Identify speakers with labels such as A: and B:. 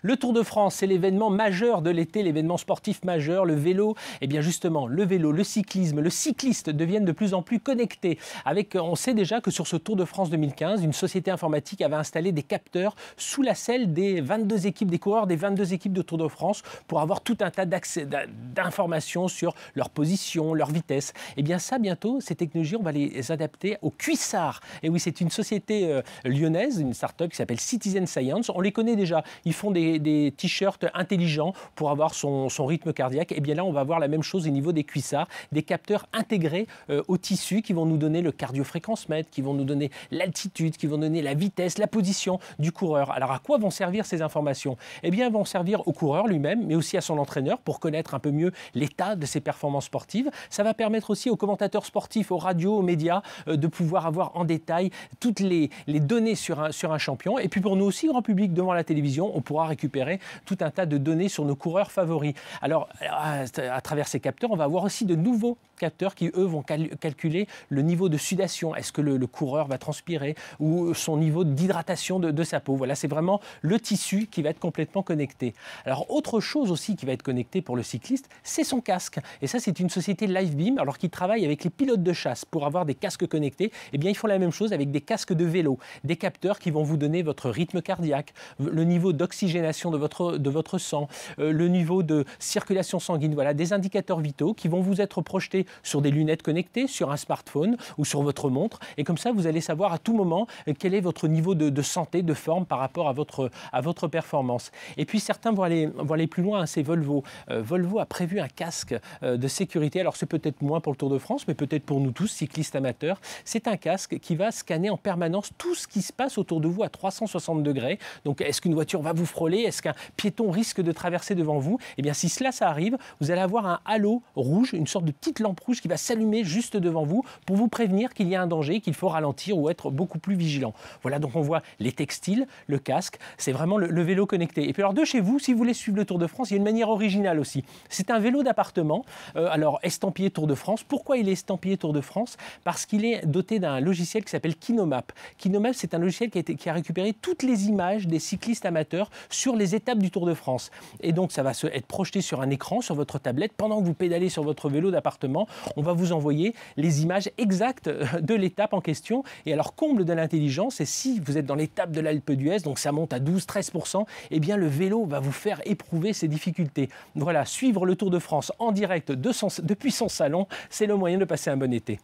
A: Le Tour de France, c'est l'événement majeur de l'été, l'événement sportif majeur, le vélo. Eh bien justement, le vélo, le cyclisme, le cycliste deviennent de plus en plus connectés. On sait déjà que sur ce Tour de France 2015, une société informatique avait installé des capteurs sous la selle des 22 équipes, des coureurs des 22 équipes de Tour de France pour avoir tout un tas d'informations sur leur position, leur vitesse. Eh bien ça, bientôt, ces technologies, on va les adapter aux cuissards. Et oui, c'est une société lyonnaise, une start-up qui s'appelle Citizen Science. On les connaît déjà. Ils font des t-shirts intelligents pour avoir son rythme cardiaque. Et bien là, on va voir la même chose au niveau des cuissards, des capteurs intégrés au tissu qui vont nous donner le cardiofréquencemètre, qui vont nous donner l'altitude, qui vont donner la vitesse, la position du coureur. Alors à quoi vont servir ces informations? Eh bien, elles vont servir au coureur lui-même, mais aussi à son entraîneur pour connaître un peu mieux l'état de ses performances sportives. Ça va permettre aussi aux commentateurs sportifs, aux radios, aux médias de pouvoir avoir en détail toutes les données sur un champion. Et puis pour nous aussi, grand public, devant la télévision, on pourra récupérer tout un tas de données sur nos coureurs favoris. Alors, à travers ces capteurs, on va avoir aussi de nouveaux capteurs qui, eux, vont calculer le niveau de sudation. Est-ce que le coureur va transpirer ou son niveau d'hydratation de sa peau? Voilà, c'est vraiment le tissu qui va être complètement connecté. Alors, autre chose aussi qui va être connectée pour le cycliste, c'est son casque. Et ça, c'est une société Livebeam, alors qui travaille avec les pilotes de chasse pour avoir des casques connectés. Eh bien, ils font la même chose avec des casques de vélo, des capteurs qui vont vous donner votre rythme cardiaque, le niveau d'oxygénation de votre sang, le niveau de circulation sanguine, voilà, des indicateurs vitaux qui vont vous être projetés sur des lunettes connectées, sur un smartphone ou sur votre montre. Et comme ça, vous allez savoir à tout moment quel est votre niveau de santé, de forme par rapport à votre performance. Et puis certains vont aller plus loin, hein, c'est Volvo. Volvo a prévu un casque de sécurité. Alors c'est peut-être moins pour le Tour de France, mais peut-être pour nous tous, cyclistes amateurs. C'est un casque qui va scanner en permanence tout ce qui se passe autour de vous à 360 degrés. Donc est-ce qu'une voiture va vous frôler? Est-ce qu'un piéton risque de traverser devant vous? Eh bien si cela, ça arrive, vous allez avoir un halo rouge, une sorte de petite lampe rouge qui va s'allumer juste devant vous pour vous prévenir qu'il y a un danger, qu'il faut ralentir ou être beaucoup plus vigilant. Voilà, donc on voit les textiles, le casque, c'est vraiment le vélo connecté. Et puis alors de chez vous, si vous voulez suivre le Tour de France, il y a une manière originale aussi. C'est un vélo d'appartement, alors estampillé Tour de France. Pourquoi il est estampillé Tour de France? Parce qu'il est doté d'un logiciel qui s'appelle Kinomap. Kinomap, c'est un logiciel qui a récupéré toutes les images des cyclistes amateurs sur les étapes du Tour de France. Et donc ça va être projeté sur un écran, sur votre tablette. Pendant que vous pédalez sur votre vélo d'appartement, on va vous envoyer les images exactes de l'étape en question. Et alors, comble de l'intelligence, c'est si vous êtes dans l'étape de l'Alpe d'Huez, donc ça monte à 12-13%, eh bien le vélo va vous faire éprouver ces difficultés. Voilà, suivre le Tour de France en direct depuis son salon, c'est le moyen de passer un bon été.